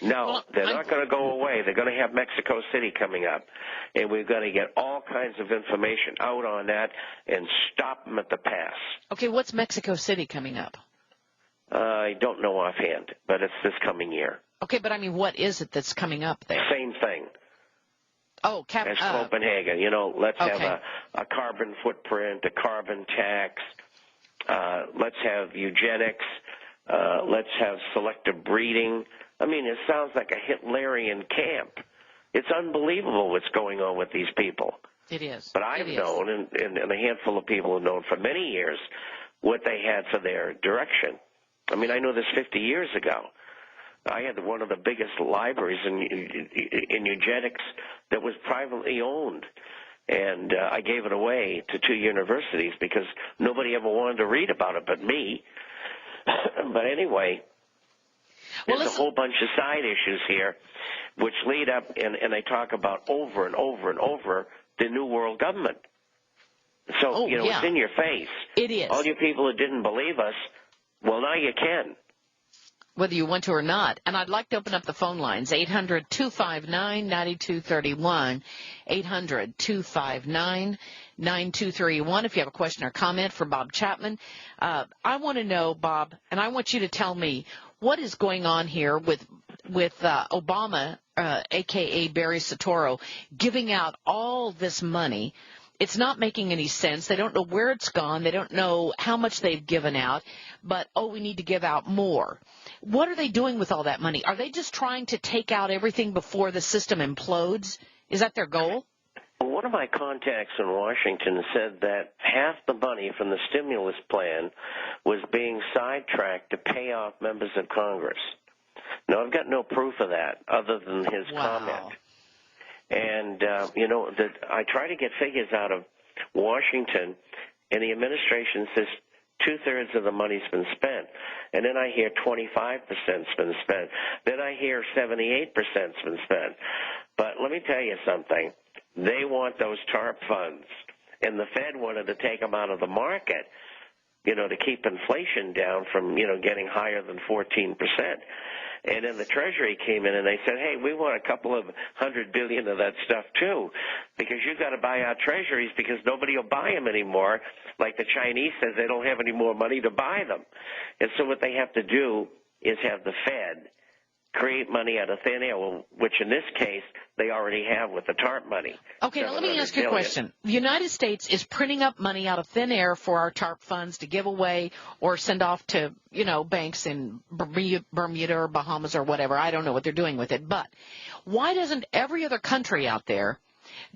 No, Well, they're not going to go away. They're going to have Mexico City coming up, and we're going to get all kinds of information out on that and stop them at the pass. Okay, what's Mexico City coming up? I don't know offhand, but it's this coming year. Okay, but I mean, what is it that's coming up there? Same thing as Copenhagen. Let's have a carbon footprint, a carbon tax. Let's have eugenics. Let's have selective breeding. I mean, it sounds like a Hitlerian camp. It's unbelievable what's going on with these people. It is. But I've known, and a handful of people have known for many years, what they had for their direction. I mean, I knew this 50 years ago. I had one of the biggest libraries in eugenics that was privately owned. And I gave it away to 2 universities because nobody ever wanted to read about it but me. But anyway, there's a whole bunch of side issues here which lead up, and they talk about over and over and over the New World Government. So, it's in your face. It is. All you people that didn't believe us, well, now you can. Whether you want to or not. And I'd like to open up the phone lines, 800-259-9231, 800-259-9231. If you have a question or comment for Bob Chapman. I want to know, Bob, and I want you to tell me what is going on here with Obama, a.k.a. Barry Soetoro, giving out all this money. It's not making any sense. They don't know where it's gone. They don't know how much they've given out. But, we need to give out more. What are they doing with all that money? Are they just trying to take out everything before the system implodes? Is that their goal? One of my contacts in Washington said that half the money from the stimulus plan was being sidetracked to pay off members of Congress. Now, I've got no proof of that other than his comment. And, I try to get figures out of Washington, and the administration says 2/3 of the money's been spent. And then I hear 25%'s been spent. Then I hear 78%'s been spent. But let me tell you something. They want those TARP funds, and the Fed wanted to take them out of the market, to keep inflation down from, getting higher than 14%. And then the Treasury came in and they said, hey, we want a couple of $100 billion of that stuff too, because you've got to buy our treasuries because nobody will buy them anymore. Like the Chinese says, they don't have any more money to buy them. And so what they have to do is have the Fed create money out of thin air, which in this case they already have with the TARP money. Okay, now let me ask you a question. The United States is printing up money out of thin air for our TARP funds to give away or send off to, banks in Bermuda or Bahamas or whatever. I don't know what they're doing with it. But why doesn't every other country out there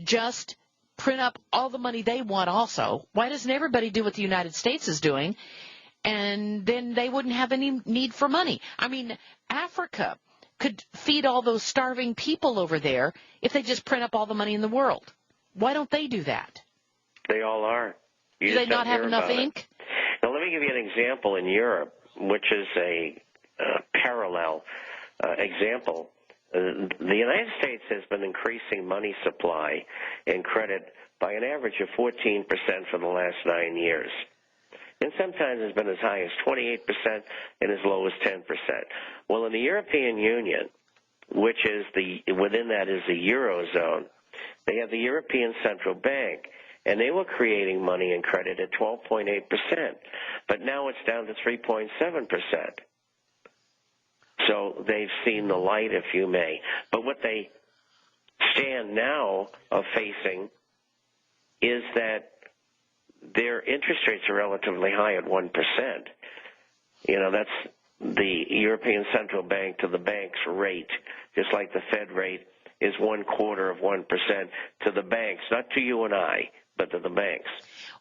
just print up all the money they want also? Why doesn't everybody do what the United States is doing? And then they wouldn't have any need for money. I mean, Africa could feed all those starving people over there if they just print up all the money in the world. Why don't they do that? They all are. Do they not have enough ink? Now, let me give you an example in Europe, which is a parallel example. The United States has been increasing money supply and credit by an average of 14% for the last 9 years. And sometimes it's been as high as 28% and as low as 10%. Well, in the European Union, which is within that is the Eurozone, they have the European Central Bank, and they were creating money and credit at 12.8%, but now it's down to 3.7%. So they've seen the light, if you may. But what they stand now of facing is that their interest rates are relatively high at 1%. That's the European Central Bank to the bank's rate, just like the Fed rate is 0.25% to the banks, not to you and I, but to the banks.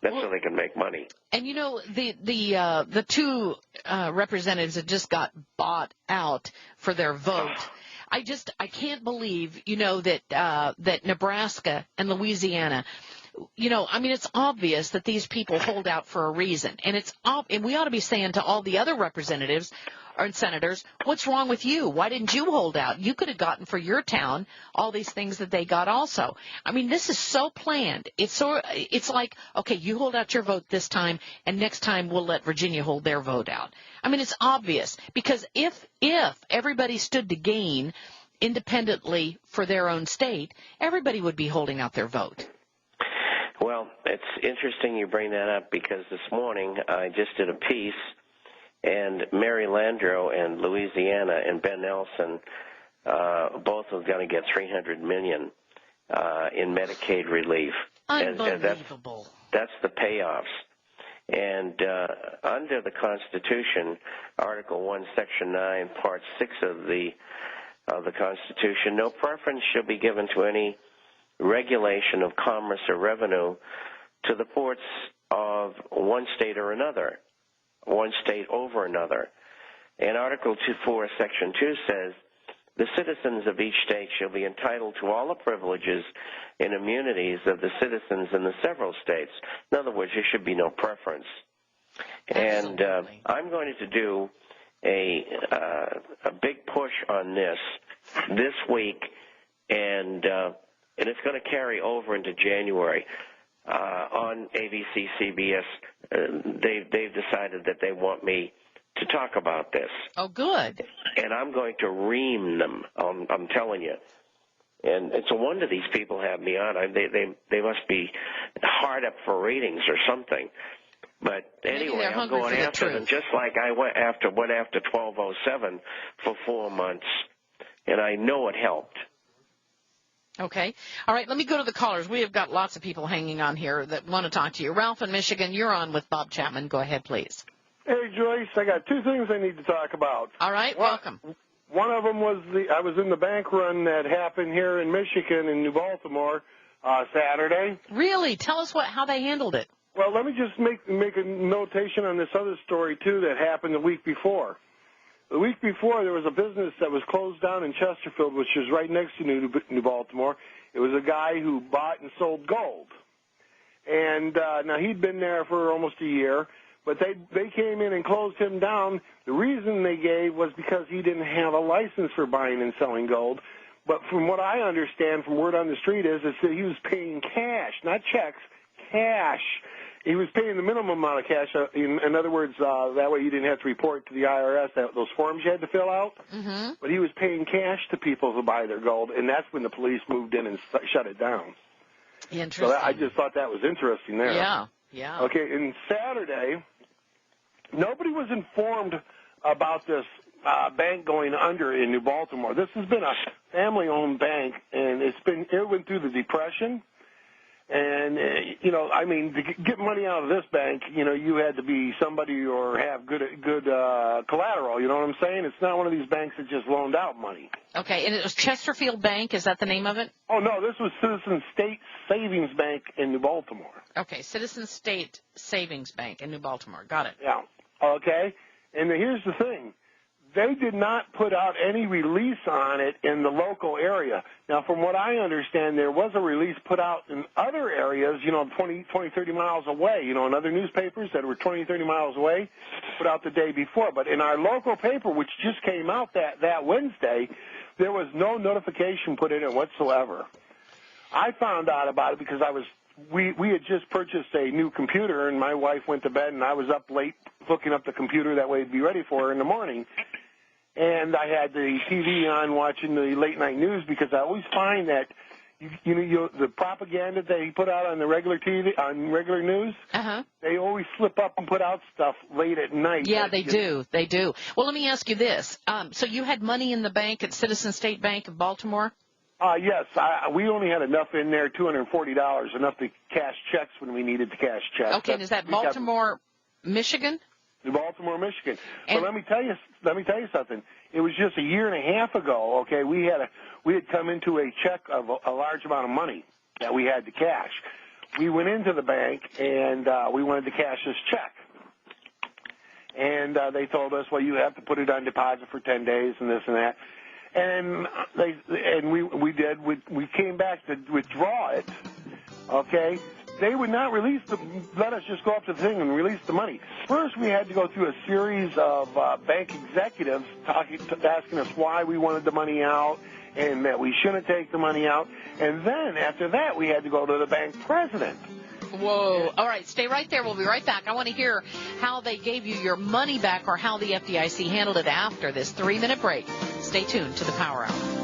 That's so they can make money. And the 2 representatives that just got bought out for their vote. I can't believe, that Nebraska and Louisiana. It's obvious that these people hold out for a reason. And we ought to be saying to all the other representatives, or senators, what's wrong with you? Why didn't you hold out? You could have gotten for your town all these things that they got also. I mean, this is so planned. It's like, okay, you hold out your vote this time, and next time we'll let Virginia hold their vote out. I mean, it's obvious, because if everybody stood to gain independently for their own state, everybody would be holding out their vote. Well, it's interesting you bring that up, because this morning I just did a piece, and Mary Landrieu in Louisiana and Ben Nelson both are going to get $300 million in Medicaid relief. Unbelievable. That's the payoffs. And under the Constitution, Article 1, Section 9, Part 6 of the Constitution, no preference shall be given to any regulation of commerce or revenue to the ports of one state or another, one state over another. And Article 2.4, Section 2 says, the citizens of each state shall be entitled to all the privileges and immunities of the citizens in the several states. In other words, there should be no preference. Absolutely. And I'm going to do a big push on this week, and it's going to carry over into January. On ABC, CBS, they've decided that they want me to talk about this. Oh, good. And I'm going to ream them, I'm telling you. And it's a wonder these people have me on. They must be hard up for ratings or something. But anyway, I'm going after them, just like I went after 1207 for 4 months, and I know it helped. Okay. All right, let me go to the callers. We have got lots of people hanging on here that want to talk to you. Ralph in Michigan, you're on with Bob Chapman. Go ahead, please. Hey, Joyce, I got two things I need to talk about. All right, welcome. One of them was I was in the bank run that happened here in Michigan in New Baltimore Saturday. Really? Tell us how they handled it. Well, let me just make a notation on this other story, too, that happened the week before. The week before, there was a business that was closed down in Chesterfield, which is right next to New Baltimore. It was a guy who bought and sold gold. And now he'd been there for almost a year, but they came in and closed him down. The reason they gave was because he didn't have a license for buying and selling gold. But from what I understand from word on the street is that he was paying cash, not checks, cash. He was paying the minimum amount of cash. In other words, that way you didn't have to report to the IRS those forms you had to fill out. Mm-hmm. But he was paying cash to people who buy their gold, and that's when the police moved in and shut it down. Interesting. So I just thought that was interesting there. Yeah. Okay, and Saturday, nobody was informed about this bank going under in New Baltimore. This has been a family-owned bank, and it went through the Depression. And, to get money out of this bank, you had to be somebody or have good collateral. You know what I'm saying? It's not one of these banks that just loaned out money. Okay, and it was Chesterfield Bank. Is that the name of it? Oh, no, this was Citizens State Savings Bank in New Baltimore. Okay, Citizens State Savings Bank in New Baltimore. Got it. Yeah. Okay, and here's the thing. They did not put out any release on it in the local area. Now, from what I understand, there was a release put out in other areas, 20, 30 miles away, in other newspapers that were 20, 30 miles away, put out the day before. But in our local paper, which just came out that Wednesday, there was no notification put in it whatsoever. I found out about it because we had just purchased a new computer, and my wife went to bed, and I was up late hooking up the computer that way it'd be ready for her in the morning. And I had the TV on watching the late-night news because I always find that, the propaganda they put out on the regular TV, on regular news, they always slip up and put out stuff late at night. Yeah, they do. They do. Well, let me ask you this. So you had money in the bank at Citizen State Bank of Baltimore? Yes. We only had enough in there, $240, enough to cash checks when we needed to cash checks. Okay, and is that Baltimore, Michigan? Baltimore, Michigan. But let me tell you something. It was just a year and a half ago. Okay, we had come into a check of a large amount of money that we had to cash. We went into the bank and we wanted to cash this check, and they told us, well, you have to put it on deposit for 10 days and this and that. And we did. We came back to withdraw it. Okay. they would not let us just go up to the thing and release the money. First, we had to go through a series of bank executives asking us why we wanted the money out and that we shouldn't take the money out. And then after that, we had to go to the bank president. Whoa. All right, stay right there. We'll be right back. I want to hear how they gave you your money back or how the FDIC handled it after this 3-minute break. Stay tuned to the Power Hour.